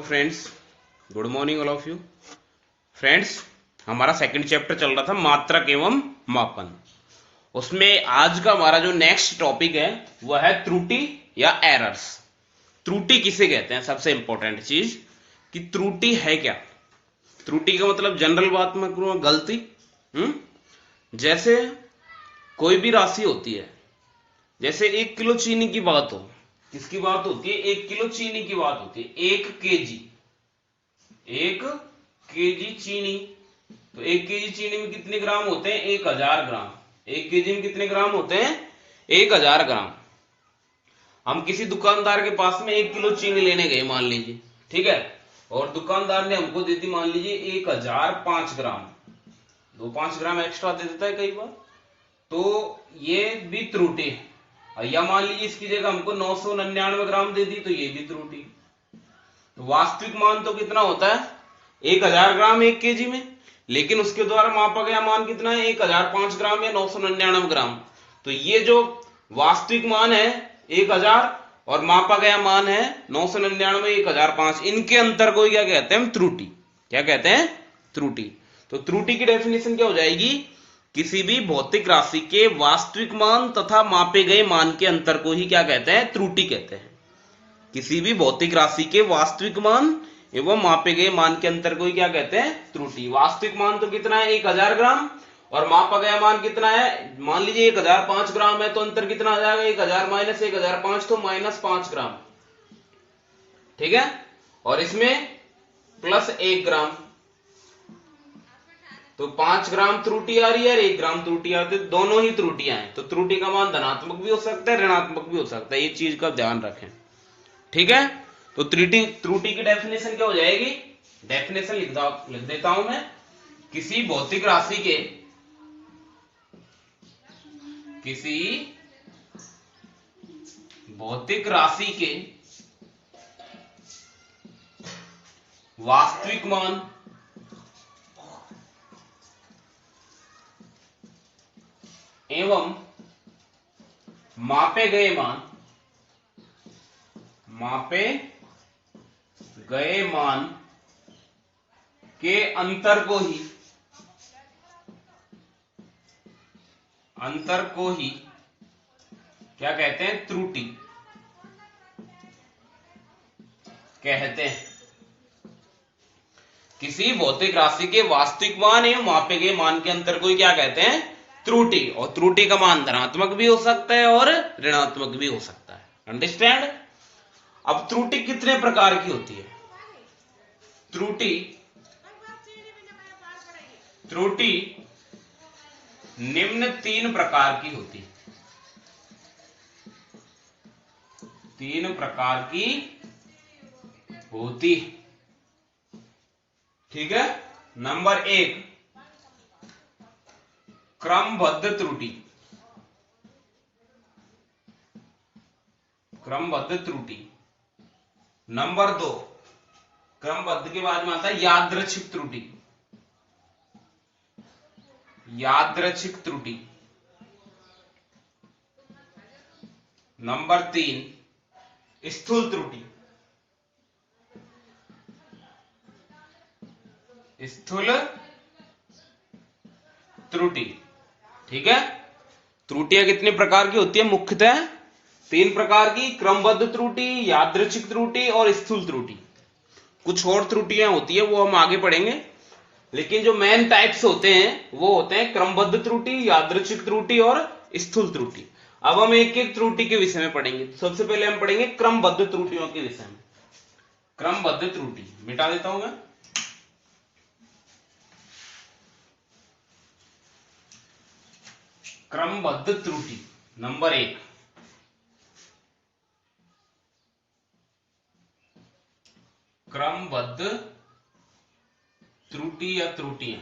Friends, good morning all of you. Friends, हमारा second chapter चल रहा था मात्रक एवं मापन। उसमें आज का हमारा जो नेक्स्ट टॉपिक है वह है त्रुटि या एरर्स। त्रुटि किसे कहते हैं? सबसे इंपॉर्टेंट चीज कि त्रुटि है क्या। त्रुटि का मतलब जनरल बात में करूं, गलती। जैसे कोई भी राशि होती है, जैसे 1 किलो चीनी की बात हो, किसकी बात होती है? 1 किलो चीनी की बात होती है। 1 केजी चीनी, तो 1 केजी चीनी में कितने ग्राम होते हैं? 1000 ग्राम। 1 केजी में कितने ग्राम होते हैं? 1000 ग्राम। हम किसी दुकानदार के पास में 1 किलो चीनी लेने गए मान लीजिए, ठीक है, और दुकानदार ने हमको दे दी मान लीजिए 1005 ग्राम। 2-5 ग्राम एक्स्ट्रा दे देता है कई बार, तो ये भी त्रुटि है। या मान लीजिए इसकी जगह हमको 999 ग्राम दे दी, तो ये भी त्रुटि। तो वास्तविक मान तो कितना होता है? 1000 ग्राम 1 केजी में, लेकिन उसके द्वारा मापा गया मान कितना है? 1005 ग्राम या 999 ग्राम। तो ये जो वास्तविक मान है 1000 और मापा गया मान है 999, 1005, इनके अंतर को क्या कहते हैं? हम त्रुटि। क्या कहते हैं? त्रुटि। तो त्रुटि की डेफिनेशन क्या हो जाएगी? किसी भी भौतिक राशि के वास्तविक मान तथा मापे गए मान के अंतर को ही क्या कहते हैं? त्रुटि कहते हैं। किसी भी भौतिक राशि के वास्तविक मान एवं मापे गए मान के अंतर को ही क्या कहते हैं? त्रुटि। वास्तविक मान तो कितना है? 1000 ग्राम, और मापा गया मान कितना है? मान लीजिए 1005 ग्राम है, तो अंतर कितना आ जाएगा? 1000 माइनस 1005, तो -5 ग्राम, ठीक है, और इसमें प्लस 1 ग्राम, तो 5 ग्राम त्रुटि आ रही है और 1 ग्राम त्रुटि आ रही है। दोनों ही त्रुटियां हैं, तो त्रुटि का मान धनात्मक भी हो सकता है, ऋणात्मक भी हो सकता है। ये चीज का ध्यान रखें, ठीक है। तो त्रुटि की डेफिनेशन क्या हो जाएगी? डेफिनेशन लिख देता हूं मैं। किसी भौतिक राशि के वास्तविक मान एवं मापे गए मान के अंतर को ही क्या कहते हैं? त्रुटि कहते हैं। किसी भौतिक राशि के वास्तविक मान एवं मापे गए मान के अंतर को ही क्या कहते हैं? त्रुटि। और त्रुटि का मान धनात्मक भी हो सकता है और ऋणात्मक भी हो सकता है। अंडरस्टैंड? अब त्रुटि कितने प्रकार की होती है? त्रुटि निम्न 3 प्रकार की होती है। 3 प्रकार की होती है, ठीक है। नंबर 1, क्रमबद्ध त्रुटि। नंबर 2, क्रमबद्ध के बाद में आता है यादृच्छिक त्रुटि। नंबर 3, स्थूल त्रुटि। ठीक है। त्रुटियां कितने प्रकार की होती है? मुख्यतः 3 प्रकार की, क्रमबद्ध त्रुटि, यादृच्छिक त्रुटि और स्थूल त्रुटि। कुछ और त्रुटियां होती है वो हम आगे पढ़ेंगे, लेकिन जो मेन टाइप्स होते हैं वो होते हैं क्रमबद्ध त्रुटि, यादृच्छिक त्रुटि और स्थूल त्रुटि। अब हम एक एक त्रुटि के विषय में पढ़ेंगे। सबसे पहले हम पढ़ेंगे क्रमबद्ध त्रुटियों के विषय में। क्रमबद्ध त्रुटि मिटा देता हूं मैं। क्रमबद्ध त्रुटि नंबर 1, क्रमबद्ध त्रुटि या त्रुटियां।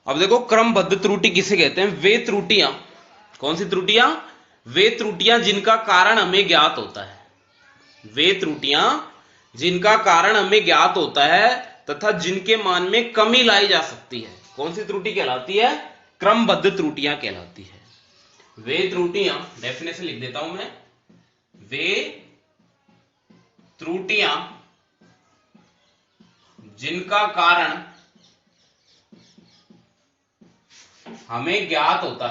अब देखो, क्रमबद्ध त्रुटि किसे कहते हैं? वे त्रुटियां, कौन सी त्रुटियां? वे त्रुटियां जिनका कारण हमें ज्ञात होता है। वे त्रुटियां जिनका कारण हमें ज्ञात होता है तथा जिनके मान में कमी लाई जा सकती है, कौन सी त्रुटि कहलाती है? क्रमबद्ध त्रुटियां कहलाती है। वे त्रुटियां, डेफिनेशन लिख देता हूं मैं, वे त्रुटियां जिनका कारण हमें ज्ञात होता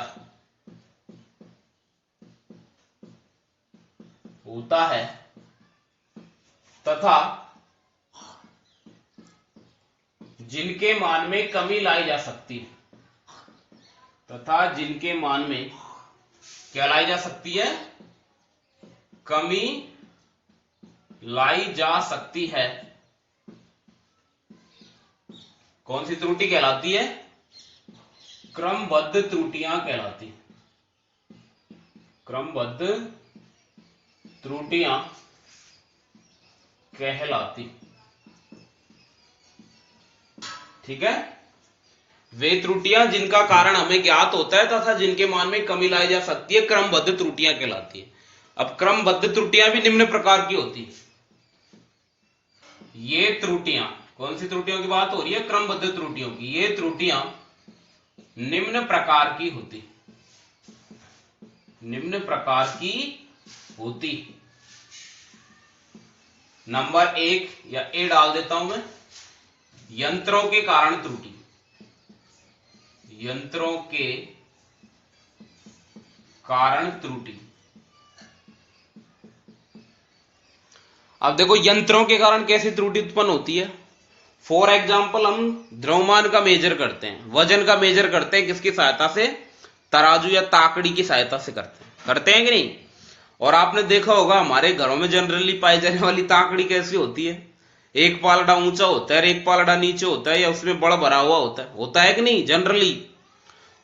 है तथा जिनके मान में कमी लाई जा सकती है, तथा जिनके मान में क्या लाई जा सकती है, कमी लाई जा सकती है। कौन सी त्रुटि कहलाती है? क्रमबद्ध त्रुटियां कहलाती है। क्रमबद्ध त्रुटियां कहलाती, ठीक है। वे त्रुटियां जिनका कारण हमें ज्ञात होता है तथा जिनके मान में कमी लाई जा सकती है, क्रमबद्ध त्रुटियां कहलाती है। अब क्रमबद्ध त्रुटियां भी निम्न प्रकार की होती है। ये त्रुटियां, कौन सी त्रुटियों की बात हो रही है? क्रमबद्ध त्रुटियों की। ये त्रुटियां निम्न प्रकार की होती, निम्न प्रकार की होती। नंबर 1 या ए डाल देता हूं मैं, यंत्रों के कारण त्रुटि। यंत्रों के कारण त्रुटि। अब देखो यंत्रों के कारण कैसी त्रुटि उत्पन्न होती है। फॉर एग्जाम्पल, हम द्रव्यमान का मेजर करते हैं, वजन का मेजर करते हैं, किसकी सहायता से? तराजू या ताकड़ी की सहायता से करते हैं कि नहीं? और आपने देखा होगा हमारे घरों में जनरली पाई जाने वाली ताकड़ी कैसी होती है? एक पालड़ा ऊंचा होता है, एक पालड़ा नीचे होता है, या उसमें बड़ा भरा हुआ होता है कि नहीं जनरली?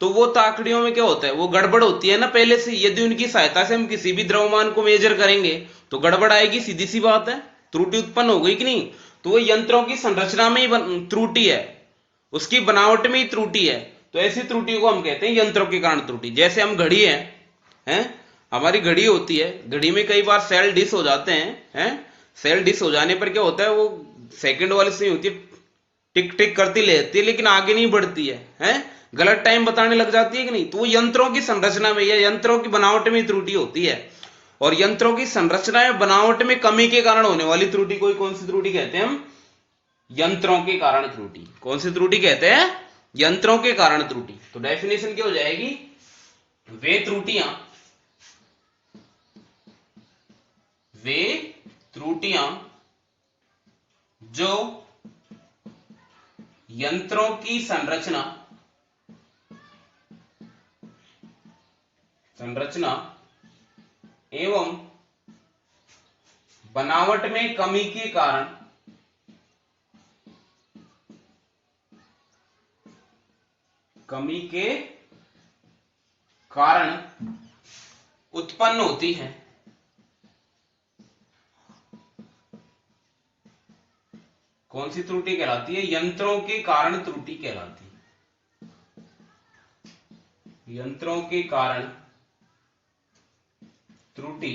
तो वो ताकड़ियों में क्या होता है? वो गड़बड़ होती है ना पहले से। यदि उनकी सहायता से हम किसी भी द्रव्यमान को मेजर करेंगे तो गड़बड़ आएगी, सीधी सी बात है, त्रुटि उत्पन्न हो गई कि नहीं? तो वो यंत्रों की संरचना में ही त्रुटि है, उसकी बनावट में ही त्रुटि है। तो ऐसी त्रुटि को हम कहते हैं यंत्रों के कारण त्रुटि। जैसे हम घड़ी हैं, हमारी घड़ी होती है, घड़ी में कई बार सेल डिस हो जाते हैं, सेल डिस हो जाने पर क्या होता है? वो सेकंड वाली सुई होती है, टिक टिक करती रहती है, लेकिन आगे नहीं बढ़ती है, गलत टाइम बताने लग जाती है कि नहीं? तो वो यंत्रों की संरचना में या यंत्रों की बनावट में त्रुटि होती है। और यंत्रों की संरचना या बनावट में कमी के कारण होने वाली त्रुटि को कौन सी त्रुटि कहते हैं हम? यंत्रों के कारण त्रुटि। कौन सी त्रुटि कहते हैं? यंत्रों के कारण त्रुटि। तो डेफिनेशन क्या हो जाएगी? वे त्रुटियां जो यंत्रों की संरचना एवं बनावट में कमी के कारण उत्पन्न होती है, कौन सी त्रुटि कहलाती है? यंत्रों के कारण त्रुटि कहलाती है। यंत्रों के कारण त्रुटि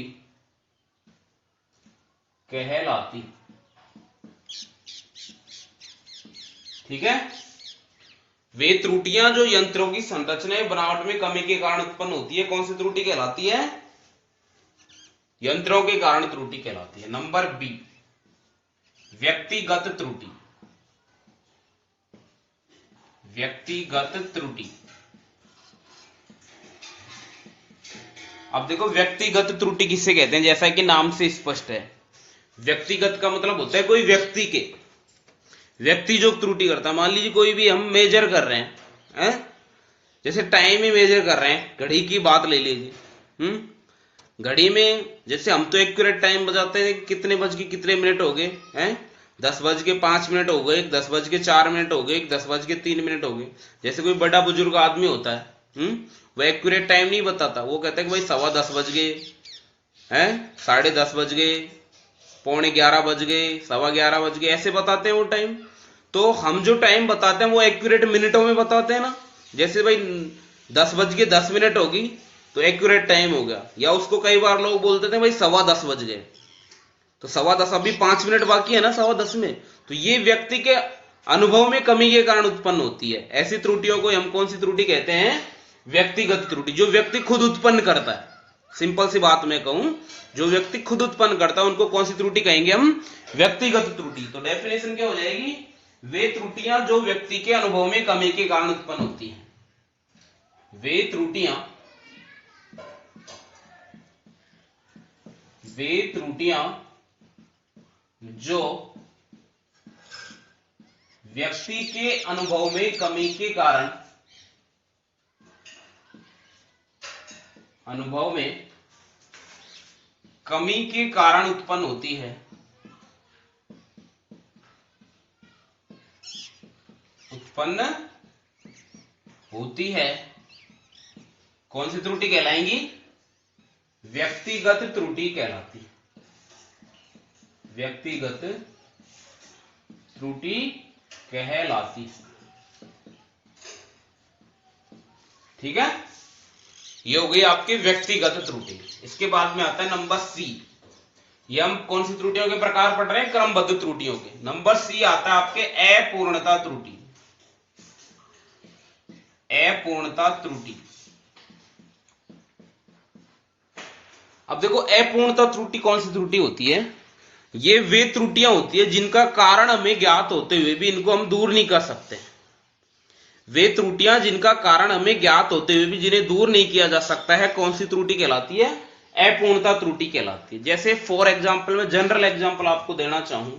कहलाती, ठीक है। वे त्रुटियां जो यंत्रों की संरचना या बनावट में कमी के कारण उत्पन्न होती है, कौन सी त्रुटि कहलाती है? यंत्रों के कारण त्रुटि कहलाती है। नंबर बी, व्यक्तिगत त्रुटि। व्यक्तिगत त्रुटि। अब देखो व्यक्तिगत त्रुटि किससे कहते हैं? जैसा कि नाम से स्पष्ट है, व्यक्तिगत का मतलब होता है कोई व्यक्ति जो त्रुटि करता है। मान लीजिए कोई भी हम मेजर कर रहे हैं, जैसे टाइम ही मेजर कर रहे हैं, घड़ी की बात ले लीजिए। घड़ी में जैसे हम तो एक्यूरेट टाइम बताते हैं, कितने बज के कितने मिनट हो गए, 10:05 हो गए, 10:04 हो गए, 10:03 हो गए। जैसे कोई बड़ा बुजुर्ग आदमी होता है, वह एक्यूरेट टाइम नहीं बताता, वो कहता है कि भाई 10:15 बज गए, 10:30 बज गए, 11:15 बज गए, 11:15 बज गए, ऐसे बताते हैं वो टाइम। तो हम जो टाइम बताते हैं वो एक्यूरेट मिनटों में बताते हैं ना। जैसे भाई 10:10 होगी तो एक्यूरेट टाइम हो गया। या उसको कई बार लोग बोलते थे भाई 10:15 बज गए, तो 10:15 अभी 5 मिनट बाकी है ना 10:15 में। तो ये व्यक्ति के अनुभव में कमी के कारण उत्पन्न होती है। ऐसी त्रुटियों को हम कौन सी त्रुटि कहते हैं? व्यक्तिगत त्रुटि, जो व्यक्ति खुद उत्पन्न करता है, सिंपल सी बात मैं कहूं, जो व्यक्ति खुद उत्पन्न करता है उनको कौन सी त्रुटि कहेंगे हम? व्यक्तिगत त्रुटि। तो डेफिनेशन क्या हो जाएगी? वे त्रुटियां जो व्यक्ति के अनुभव में कमी के कारण उत्पन्न होती हैं। वे त्रुटियां जो व्यक्ति के अनुभव में कमी के कारण उत्पन्न होती है, कौन सी त्रुटि कहलाएंगी? व्यक्तिगत त्रुटि कहलाती है। व्यक्तिगत त्रुटि कहलाती है। ठीक है, ये हो गई आपकी व्यक्तिगत त्रुटि। इसके बाद में आता है नंबर सी। ये हम कौन सी त्रुटियों के प्रकार पढ़ रहे हैं? क्रमबद्ध त्रुटियों के। नंबर सी आता है आपके अपूर्णता त्रुटि। अपूर्णता त्रुटि। अब देखो, अपूर्णता त्रुटि कौन सी त्रुटि होती है? ये वे त्रुटियां होती है जिनका कारण हमें ज्ञात होते हुए भी इनको हम दूर नहीं कर सकते। वे त्रुटियां जिनका कारण हमें ज्ञात होते हुए भी जिन्हें दूर नहीं किया जा सकता है, कौन सी त्रुटि कहलाती है? अपूर्णता त्रुटि कहलाती है। जैसे फॉर एग्जाम्पल, मैं जनरल एग्जाम्पल आपको देना चाहूं,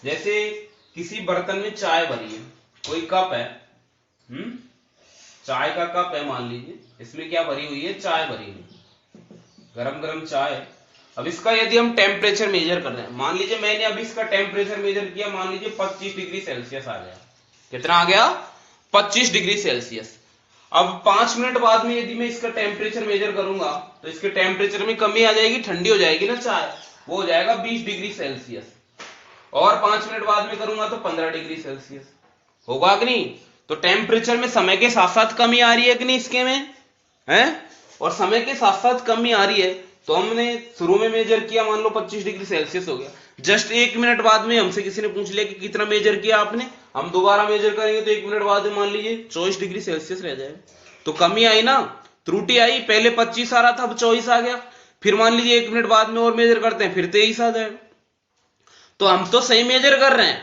जैसे किसी बर्तन में चाय भरी है, कोई कप है, चाय का कप है मान लीजिए, इसमें क्या भरी हुई है? चाय भरी हुई, गरम गरम चाय। अब इसका यदि हम टेम्परेचर मेजर कर रहे हैं, मान लीजिए मैंने अभी इसका टेम्परेचर मेजर किया, मान लीजिए 25 डिग्री सेल्सियस आ गया। कितना आ गया? 25 डिग्री सेल्सियस। अब 5 मिनट बाद में यदि मैं इसका टेम्परेचर मेजर करूंगा तो इसके टेम्परेचर में कमी आ जाएगी, ठंडी हो जाएगी ना चाय, वो हो जाएगा 20 डिग्री सेल्सियस। और 5 मिनट बाद में करूंगा तो 15 डिग्री सेल्सियस होगा कि नहीं? तो टेम्परेचर में समय के साथ साथ कमी आ रही है कि नहीं इसके में है? और समय के साथ साथ कमी आ रही है, तो हमने शुरू में मेजर किया, मान लो 25 डिग्री सेल्सियस हो गया। जस्ट 1 मिनट बाद में हमसे किसी ने पूछ लिया कि कितना मेजर किया आपने, हम दोबारा मेजर करेंगे तो 1 मिनट बाद में मान लीजिए 24 डिग्री सेल्सियस रह जाएगा। तो कमी आई ना, त्रुटि आई। पहले 25 आ रहा था, अब 24 आ गया। फिर मान लीजिए 1 मिनट बाद में और मेजर करते हैं, फिर 23 आ जाएगा। तो हम तो सही मेजर कर रहे हैं,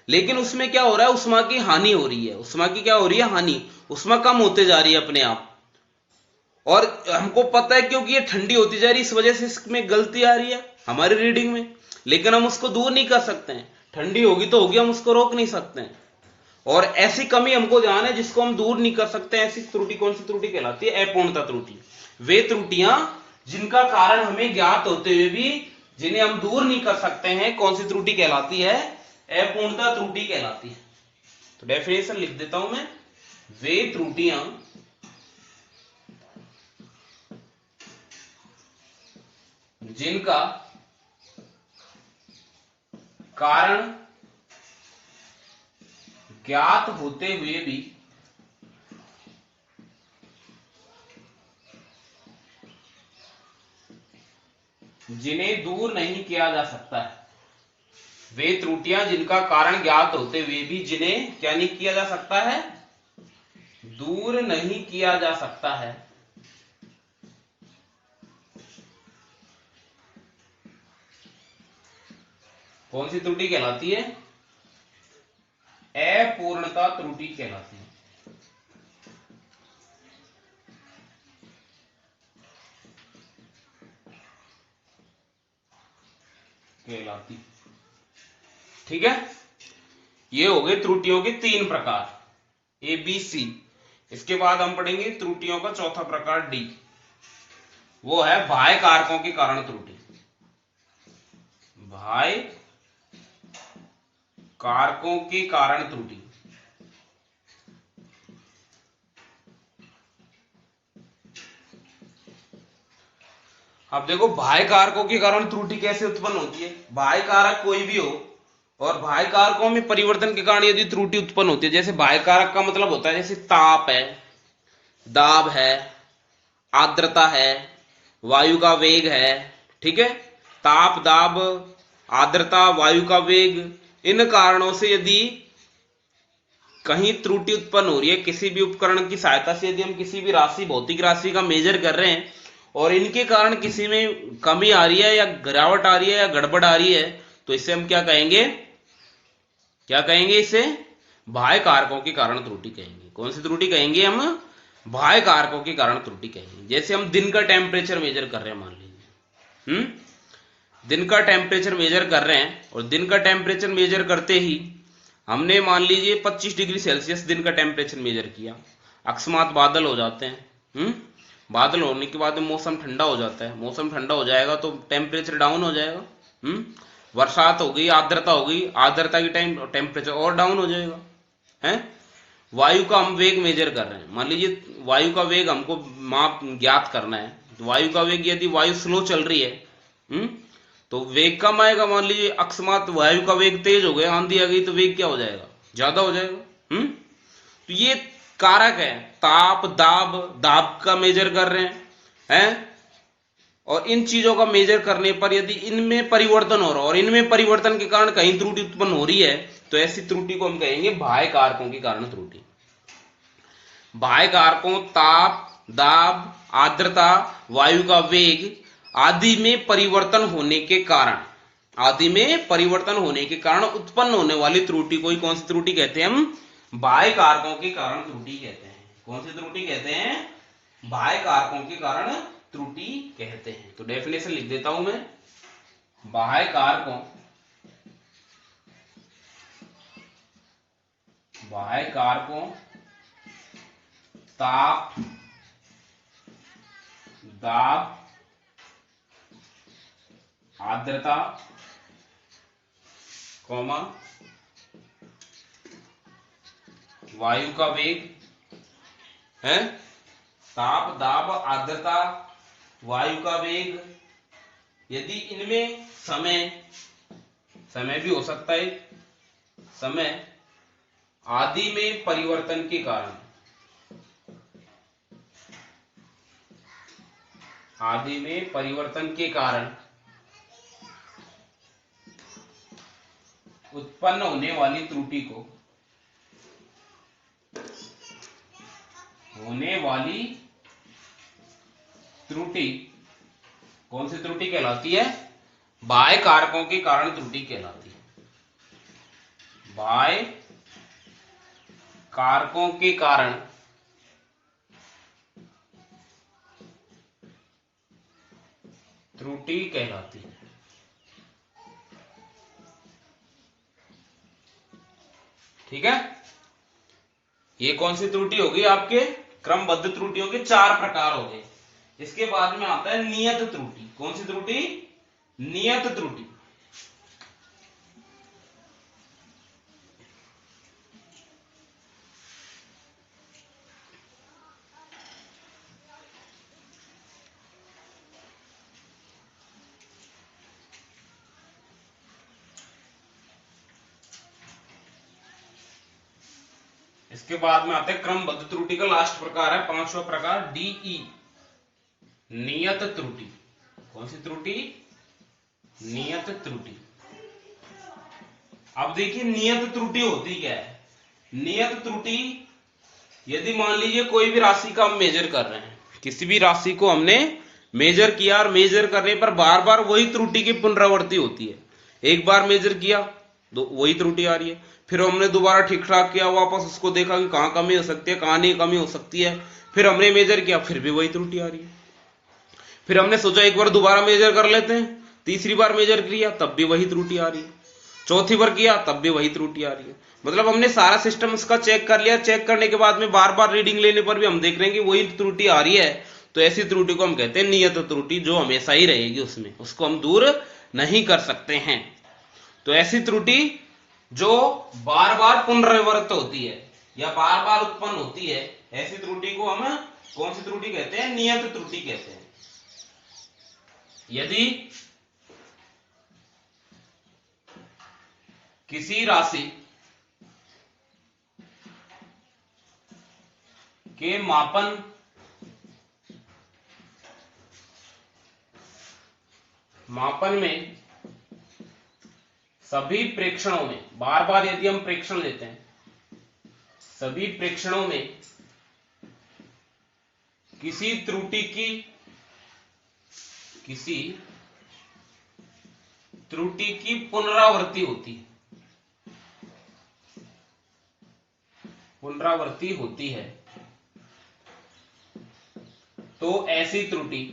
लेकिन उसमें क्या हो रहा है? उष्मा की हानि हो रही है। उष्मा की क्या हो रही है? हानि। उष्मा कम होते जा रही है अपने आप, और हमको पता है क्योंकि ये ठंडी होती जा रही है, इस वजह से इसमें गलती आ रही है हमारी रीडिंग में, लेकिन हम उसको दूर नहीं कर सकते हैं। ठंडी होगी तो होगी, हम उसको रोक नहीं सकते हैं। और ऐसी कमी हमको ध्यान है जिसको हम दूर नहीं कर सकते। ऐसी त्रुटि कौन सी त्रुटि कहलाती है? अपूर्णता त्रुटि। वे त्रुटियां जिनका कारण हमें ज्ञात होते हुए भी जिन्हें हम दूर नहीं कर सकते हैं, कौन सी त्रुटि कहलाती है? अपूर्णता त्रुटि कहलाती है। तो डेफिनेशन लिख देता हूं मैं, वे त्रुटियां जिनका कारण ज्ञात होते हुए भी जिन्हें दूर नहीं किया जा सकता है। वे त्रुटियां जिनका कारण ज्ञात होते हुए भी जिन्हें क्या नहीं किया जा सकता है? दूर नहीं किया जा सकता है। कौन सी त्रुटि कहलाती है? अपूर्णता त्रुटि कहलाती है। ठीक है, ये हो गए त्रुटियों के 3 प्रकार, ए बी सी। इसके बाद हम पढ़ेंगे त्रुटियों का चौथा प्रकार डी, वो है बाह्य कारकों के कारण त्रुटि। बाह्य कारकों के कारण त्रुटि। अब देखो, बाह्य कारकों के कारण त्रुटि कैसे उत्पन्न होती है? बाह्य कारक कोई भी हो और बाह्य कारकों में परिवर्तन के कारण यदि त्रुटि उत्पन्न होती है, जैसे बाह्य कारक का मतलब होता है जैसे ताप है, दाब है, आर्द्रता है, वायु का वेग है। ठीक है, ताप, दाब, आर्द्रता, वायु का वेग, इन कारणों से यदि कहीं त्रुटि उत्पन्न हो रही है किसी भी उपकरण की सहायता से, यदि हम किसी भी राशि, भौतिक राशि का मेजर कर रहे हैं और इनके कारण किसी में कमी आ रही है या गिरावट आ रही है या गड़बड़ आ रही है, तो इसे हम क्या कहेंगे, क्या कहेंगे, इसे बाह्य कारकों के कारण त्रुटि कहेंगे। कौन सी त्रुटि कहेंगे हम, बाह्य कारकों के कारण त्रुटि कहेंगे। जैसे हम दिन का टेम्परेचर मेजर कर रहे हैं, मान लीजिए दिन का टेम्परेचर मेजर कर रहे हैं और दिन का टेम्परेचर मेजर करते ही हमने मान लीजिए 25 डिग्री सेल्सियस दिन का टेम्परेचर मेजर किया, अकस्मात बादल हो जाते हैं, बादल होने के बाद मौसम ठंडा हो जाता है, मौसम ठंडा हो जाएगा तो टेम्परेचर डाउन हो जाएगा, बरसात हो गई, आर्द्रता हो गई, आर्द्रता की टाइम टेम्परेचर और डाउन हो जाएगा, है। वायु का हम वेग मेजर कर रहे हैं, मान लीजिए वायु का वेग हमको माप ज्ञात करना है, तो वायु का वेग, यदि वायु स्लो चल रही है, तो वेग कम आएगा। मान लीजिए अकस्मात वायु का वेग तेज हो गया, आंधी आ गई, तो वेग क्या हो जाएगा, ज्यादा हो जाएगा। तो ये कारक है, ताप, दाब, दाब का मेजर कर रहे हैं, और इन चीजों का मेजर करने पर यदि इनमें परिवर्तन हो रहा है और इनमें परिवर्तन के कारण कहीं त्रुटि उत्पन्न हो रही है, तो ऐसी त्रुटि को हम कहेंगे बाह्य कारकों के कारण त्रुटि। बाह्य कारकों ताप, दाब, आर्द्रता, वायु का वेग आदि में परिवर्तन होने के कारण, आदि में परिवर्तन होने के कारण उत्पन्न होने वाली त्रुटि को ही कौन सी त्रुटि कहते हैं, हम बाह्य कारकों के कारण त्रुटि कहते हैं। कौन सी त्रुटि कहते हैं, बाह्य कारकों के कारण त्रुटि कहते हैं। तो डेफिनेशन लिख देता हूं मैं, बाह्य कारकों, बाह्य कारकों ताप, दाब, आर्द्रता, कॉमा वायु का वेग है, ताप, दाब, आर्द्रता, वायु का वेग, यदि इनमें समय भी हो सकता है, समय आदि में परिवर्तन के कारण, आदि में परिवर्तन के कारण उत्पन्न होने वाली त्रुटि को, होने वाली त्रुटि कौन सी त्रुटि कहलाती है, बाह्य कारकों के कारण त्रुटि कहलाती है। बाह्य कारकों के कारण त्रुटि कहलाती है। ठीक है, ये कौन सी त्रुटि होगी, आपके क्रमबद्ध त्रुटियों के 4 प्रकार हो गए। इसके बाद में आता है नियत त्रुटि। कौन सी त्रुटि, नियत त्रुटि। इसके बाद में आता है क्रमबद्ध त्रुटि का लास्ट प्रकार है, 5वां प्रकार, डीई, नियत त्रुटि। कौन सी त्रुटि, नियत त्रुटि। अब देखिए नियत त्रुटि होती क्या है। नियत त्रुटि, यदि मान लीजिए कोई भी राशि का हम मेजर कर रहे हैं, किसी भी राशि को हमने मेजर किया और मेजर करने पर बार बार वही त्रुटि की पुनरावृत्ति होती है। एक बार मेजर किया तो वही त्रुटि आ रही है, फिर हमने दोबारा ठीक ठाक किया, वापस उसको देखा कि कहां कमी हो सकती है, कहां नहीं कमी हो सकती है, फिर हमने मेजर किया, फिर भी वही त्रुटि आ रही है। फिर हमने सोचा एक बार दोबारा मेजर कर लेते हैं, तीसरी बार मेजर किया तब भी वही त्रुटि आ रही है, चौथी बार किया तब भी वही त्रुटि आ रही है। मतलब हमने सारा सिस्टम उसका चेक कर लिया, चेक करने के बाद में बार बार रीडिंग लेने पर भी हम देख रहे हैं कि वही त्रुटि आ रही है, तो ऐसी त्रुटि को हम कहते हैं नियत त्रुटि, जो हमेशा ही रहेगी उसमें, उसको हम दूर नहीं कर सकते हैं। तो ऐसी त्रुटि जो बार बार पुनरावृत्त होती है या बार बार उत्पन्न होती है, ऐसी त्रुटि को हम कौन सी त्रुटि कहते हैं, नियत त्रुटि कहते हैं। यदि किसी राशि के मापन में सभी प्रेक्षणों में, बार बार यदि हम प्रेक्षण लेते हैं, सभी प्रेक्षणों में किसी त्रुटि की पुनरावृत्ति होती है तो ऐसी त्रुटि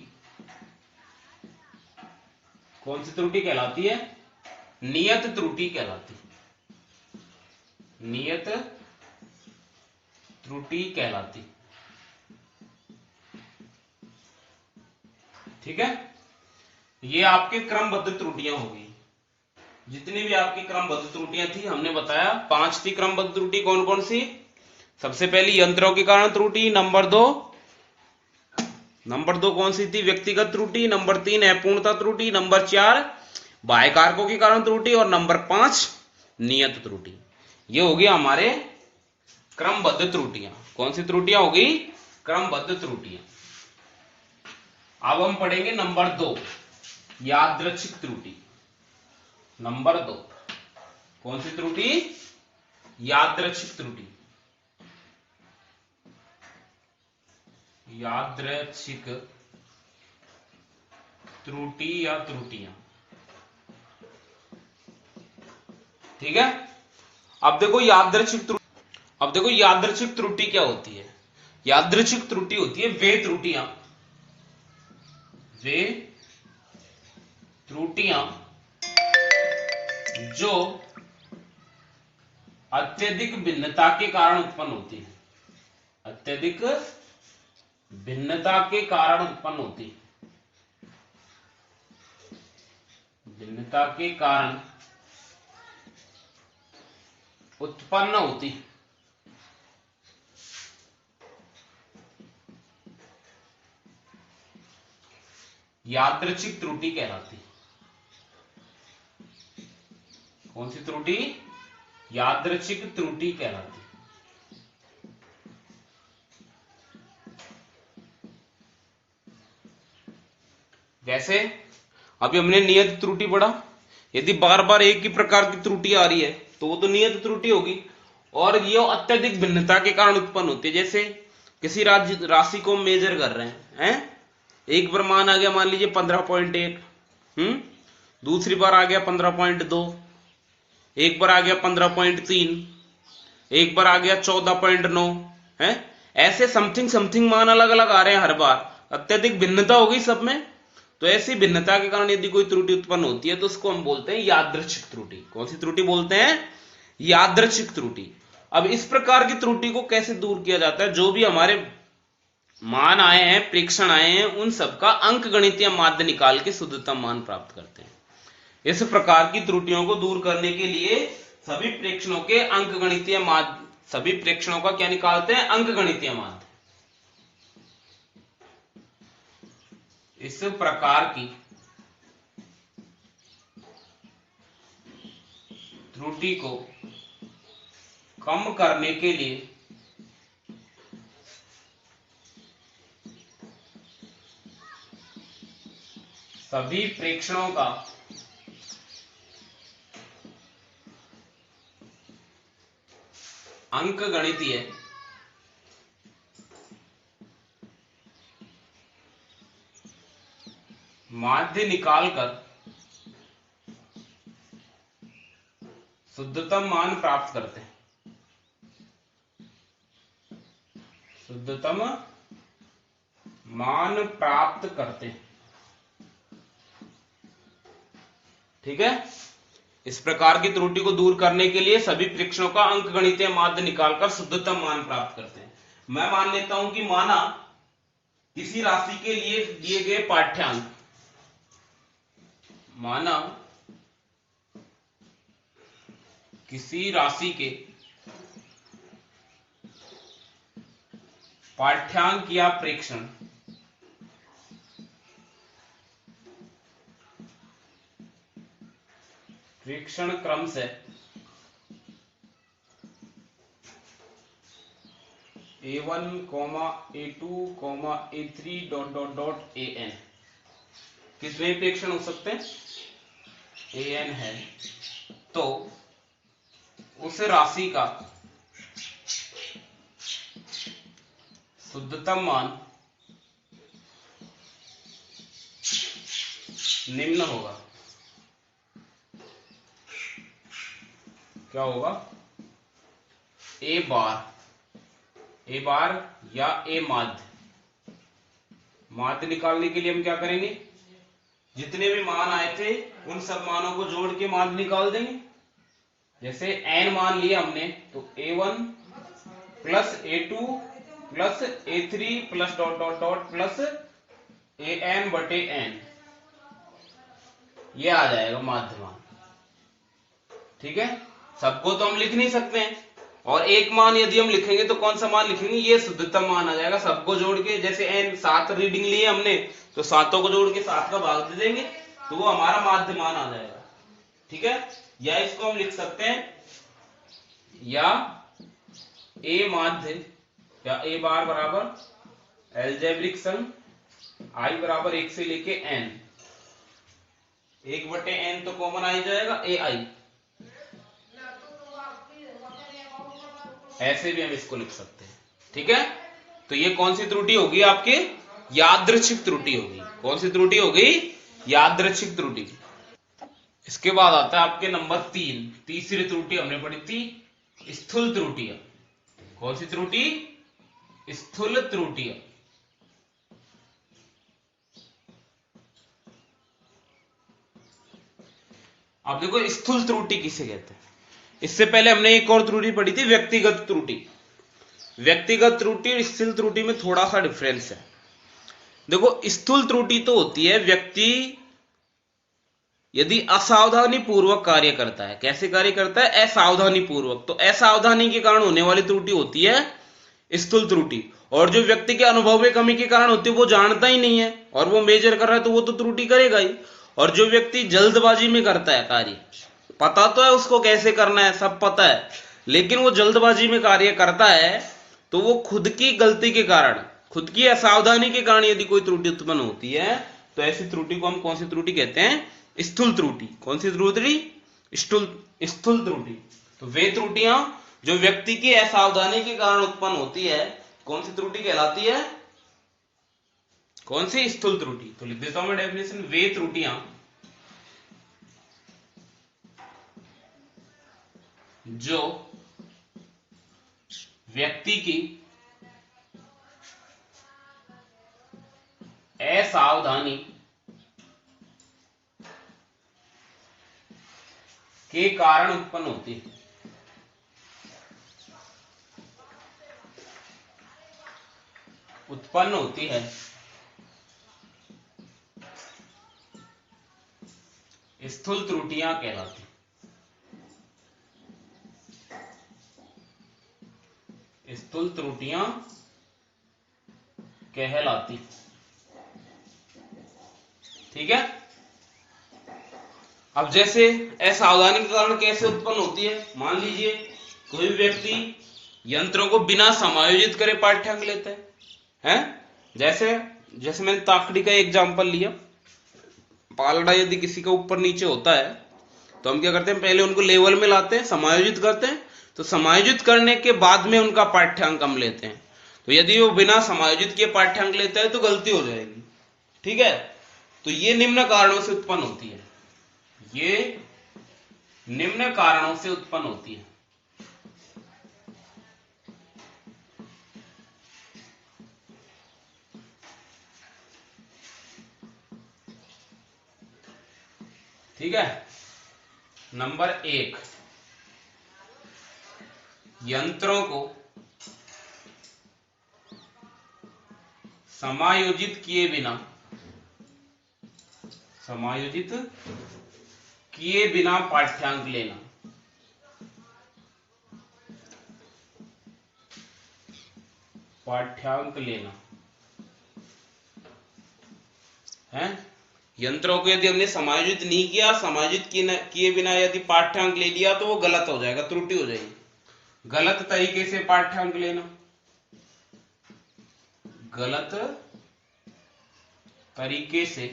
कौन सी त्रुटि कहलाती है? नियत त्रुटि कहलाती है। नियत त्रुटि कहलाती। ठीक है, ये आपके क्रमबद्ध त्रुटियां होगी। जितनी भी आपकी क्रमबद्ध त्रुटियां थी हमने बताया 5 थी क्रमबद्ध त्रुटि। कौन कौन सी? सबसे पहली यंत्रों के कारण त्रुटि, नंबर 2 कौन सी थी? व्यक्तिगत त्रुटि, नंबर 3 अपूर्णता त्रुटि, नंबर 4 बाह्य कारकों के कारण त्रुटि और नंबर 5 नियत त्रुटि। ये होगी हमारे क्रमबद्ध त्रुटियां। कौन सी त्रुटियां होगी? क्रमबद्ध त्रुटियां। अब हम पढ़ेंगे नंबर 2 यादृच्छिक त्रुटि। नंबर 2 कौन सी त्रुटि? यादृच्छिक त्रुटि। यादृच्छिक त्रुटि या त्रुटियां। ठीक है, अब देखो यादृच्छिक त्रुटि क्या होती है? यादृच्छिक त्रुटि होती है वे त्रुटियां जो अत्यधिक भिन्नता के कारण उत्पन्न होती है। अत्यधिक भिन्नता के कारण उत्पन्न होती है। भिन्नता के कारण उत्पन्न होती है। यादृच्छिक त्रुटि कहलाती है। कौन सी त्रुटि? यादृच्छिक त्रुटि कहलाती है। जैसे अभी हमने नियत त्रुटि पढ़ा। यदि बार बार एक ही प्रकार की त्रुटि आ रही है तो वो तो नियत त्रुटि होगी, और ये अत्यधिक भिन्नता के कारण उत्पन्न होती है। जैसे किसी राशि को मेजर कर रहे हैं, एक बार मान आ गया मान लीजिए 15.1, दूसरी बार आ गया 15.2, एक बार आ गया 15.3, एक बार आ गया 14.9 है। ऐसे समथिंग मान अलग अलग आ रहे हैं हर बार, अत्यधिक भिन्नता होगी सब में। तो ऐसी भिन्नता के कारण यदि कोई त्रुटि उत्पन्न होती है तो उसको हम बोलते हैं यादृच्छिक त्रुटि। कौन सी त्रुटि बोलते हैं? यादृच्छिक त्रुटि। अब इस प्रकार की त्रुटि को कैसे दूर किया जाता है? जो भी हमारे मान आए हैं, प्रेक्षण आए हैं, उन सबका अंकगणितीय माध्य निकाल के शुद्धतम मान प्राप्त करते हैं। इस प्रकार की त्रुटियों को दूर करने के लिए सभी प्रेक्षणों के अंकगणितीय माध्य, सभी प्रेक्षणों का क्या निकालते हैं? अंकगणितीय माध्य। इस प्रकार की त्रुटि को कम करने के लिए सभी प्रेक्षणों का अंकगणितीय माध्य निकालकर शुद्धतम मान प्राप्त करते हैं। शुद्धतम मान प्राप्त करते हैं। ठीक है, इस प्रकार की त्रुटि को दूर करने के लिए सभी प्रेक्षणों का अंकगणितीय माध्य निकालकर शुद्धतम मान प्राप्त करते हैं। मैं मान लेता हूं कि माना किसी राशि के लिए दिए गए पाठ्यांक, माना किसी राशि के पाठ्यांक या प्रेक्षण क्रम से A1, A2, A3 ... AN कितने प्रेक्षण हो सकते हैं? AN है। तो उस राशि का शुद्धतम मान निम्न होगा। क्या होगा? ए बार या ए माध्य। माध्य निकालने के लिए हम क्या करेंगे? जितने भी मान आए थे उन सब मानों को जोड़ के माध्य निकाल देंगे। जैसे n मान लिया हमने, तो a1 plus a2 plus a3 plus dot dot dot plus an बटे n, ये आ जाएगा माध्य मान। ठीक है, सबको तो हम लिख नहीं सकते हैं, और एक मान यदि हम लिखेंगे तो कौन सा मान लिखेंगे? ये शुद्धतम मान आ जाएगा। सबको जोड़ के, जैसे n 7 रीडिंग लिए हमने, तो सातों को जोड़ के 7 का भाग दे देंगे तो वो हमारा माध्य मान आ जाएगा। ठीक है, या इसको हम लिख सकते हैं या a माध्य या a बार बराबर एल्जेब्रिक सम i बराबर 1 से लेके n, 1 बटे n तो कॉमन आ ही जाएगा ai। ऐसे भी हम इसको लिख सकते हैं। ठीक है, तो ये कौन सी त्रुटि होगी? आपके यादृच्छिक त्रुटि होगी। कौन सी त्रुटि होगी? यादृच्छिक त्रुटि। इसके बाद आता है आपके नंबर 3, तीसरी त्रुटि हमने पढ़ी थी स्थूल त्रुटियां। कौन सी त्रुटि? स्थूल त्रुटियां। आप देखो स्थूल त्रुटि किसे कहते हैं। इससे पहले हमने एक और त्रुटि पढ़ी थी, व्यक्तिगत त्रुटि। व्यक्तिगत त्रुटि और स्थूल त्रुटि में थोड़ा सा डिफरेंस है। देखो, स्थूल त्रुटि तो होती है व्यक्ति यदि असावधानी पूर्वक कार्य करता है। कैसे कार्य करता है? असावधानी पूर्वक। तो असावधानी के कारण होने वाली त्रुटि होती है स्थूल त्रुटि। और जो व्यक्ति के अनुभव में कमी के कारण होती है, वो जानता ही नहीं है और वो मेजर कर रहा है, तो वो तो त्रुटि करेगा ही। और जो व्यक्ति जल्दबाजी में करता है कार्य, पता तो है उसको कैसे करना है, सब पता है, लेकिन वो जल्दबाजी में कार्य करता है, तो वो खुद की गलती के कारण, खुद की असावधानी के कारण यदि कोई त्रुटि उत्पन्न होती है, तो ऐसी त्रुटि को हम कौन सी त्रुटि कहते हैं? स्थूल त्रुटि। कौन सी त्रुटि? स्थूल त्रुटि। तो वे त्रुटियां जो व्यक्ति की असावधानी के कारण उत्पन्न होती है, कौन सी त्रुटि कहलाती है? कौन सी? स्थूल त्रुटि। तो लिख देता हूं मैं डेफिनेशन, वे त्रुटियां जो व्यक्ति की असावधानी के कारण उत्पन्न होती है। उत्पन्न होती है स्थूल त्रुटियां कहलाती। स्थूल त्रुटियां कहलाती। ठीक है, अब जैसे असावधानी के कारण कैसे उत्पन्न होती है? मान लीजिए कोई व्यक्ति यंत्रों को बिना समायोजित करे पाठ्यांक लेता है। जैसे मैंने ताकड़ी का एग्जांपल लिया। पालड़ा यदि किसी का ऊपर नीचे होता है, तो हम क्या करते हैं? पहले उनको लेवल में लाते हैं, समायोजित करते हैं, तो समायोजित करने के बाद में उनका पाठ्यांक हम लेते हैं। तो यदि वो बिना समायोजित किए पाठ्यांक लेता है तो गलती हो जाएगी। ठीक है, तो ये निम्न कारणों से उत्पन्न होती है। ये निम्न कारणों से उत्पन्न होती है। ठीक है, नंबर 1, यंत्रों को समायोजित किए बिना पाठ्यांक लेना। है, यंत्रों को यदि हमने समायोजित नहीं किया, समायोजित किए बिना यदि पाठ्यांक ले लिया, तो वो गलत हो जाएगा, त्रुटि हो जाएगी। गलत तरीके से पाठ्यांक लेना, गलत तरीके से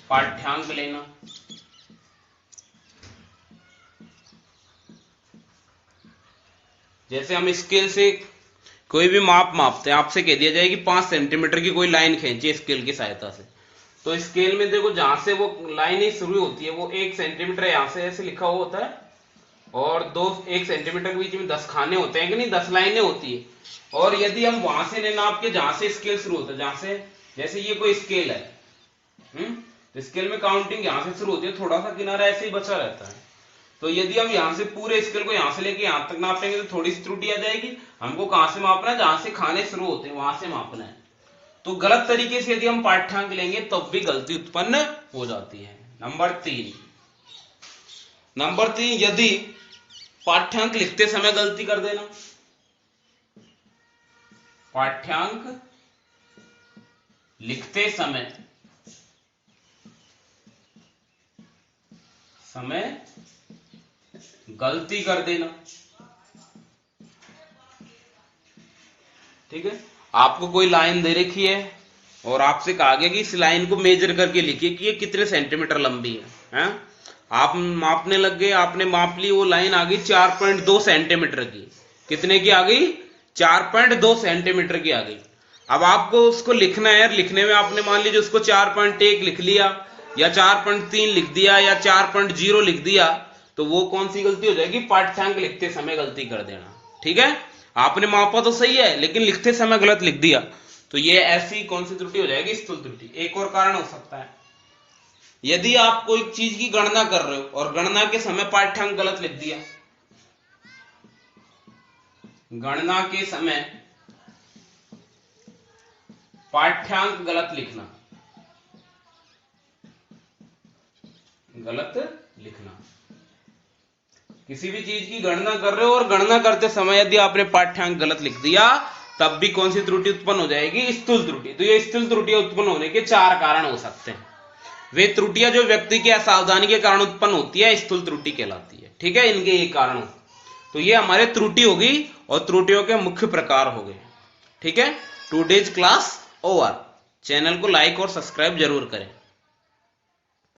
पाठ्यांक लेना। जैसे हम स्केल से कोई भी माप मापते हैं, आपसे कह दिया जाए कि 5 सेंटीमीटर की कोई लाइन खींचिए स्केल की सहायता से, तो स्केल में देखो जहां से वो लाइन शुरू होती है वो 1 सेंटीमीटर यहां से ऐसे लिखा हुआ होता है, और 1 सेंटीमीटर के बीच में 10 खाने होते हैं कि नहीं, 10 लाइनें होती है। और यदि हम वहां से नाप के जहां से स्केल शुरू होता है, जहां से जैसे ये कोई स्केल है, तो स्केल में काउंटिंग यहां से शुरू होती है, थोड़ा सा किनारा ऐसे ही बचा रहता है। तो यदि हम यहां से पूरे स्केल को यहां से लेके यहां तक नापेंगे तो थोड़ी सी त्रुटि आ जाएगी। हमको कहां से मापना है, जहां से खाने शुरू होते हैं वहां से मापना है। तो गलत तरीके से यदि हम पाठ्यांक लेंगे तब भी गलती उत्पन्न हो जाती है। नंबर 3, यदि पाठ्यांक लिखते समय गलती कर देना, पाठ्यांक लिखते समय गलती कर देना, ठीक है। आपको कोई लाइन दे रखी है और आपसे कहा गया कि इस लाइन को मेजर करके लिखिए कि ये कितने सेंटीमीटर लंबी है, आप मापने लग गए, आपने माप ली, वो लाइन आ गई 4.2 सेंटीमीटर की। कितने की आ गई? 4.2 सेंटीमीटर की आ गई। अब आपको उसको लिखना है, लिखने में आपने मान लीजिए उसको 4.1 लिख लिया या 4.3 लिख दिया या 4.0 लिख दिया, तो वो कौन सी गलती हो जाएगी? पाठ्यांक लिखते समय गलती कर देना, ठीक है। आपने मापा तो सही है लेकिन लिखते समय गलत लिख दिया, तो ये ऐसी कौन सी त्रुटि हो जाएगी? स्थूल त्रुटि। एक और कारण हो सकता है, यदि आप कोई चीज की गणना कर रहे हो और गणना के समय पाठ्यांक गलत लिख दिया, गणना के समय पाठ्यांक गलत लिखना, किसी भी चीज की गणना कर रहे हो और गणना करते समय यदि आपने पाठ्यांक गलत लिख दिया तब भी कौन सी त्रुटि उत्पन्न हो जाएगी? स्थूल त्रुटि। तो ये स्थूल त्रुटियां उत्पन्न होने के 4 कारण हो सकते हैं। वे त्रुटियां जो व्यक्ति की असावधानी के कारण उत्पन्न होती है स्थूल त्रुटि कहलाती है, ठीक है। इनके ये कारण, तो ये हमारे त्रुटि होगी और त्रुटियों के मुख्य प्रकार हो गए, ठीक है। Today's class over. चैनल को लाइक और सब्सक्राइब जरूर करें।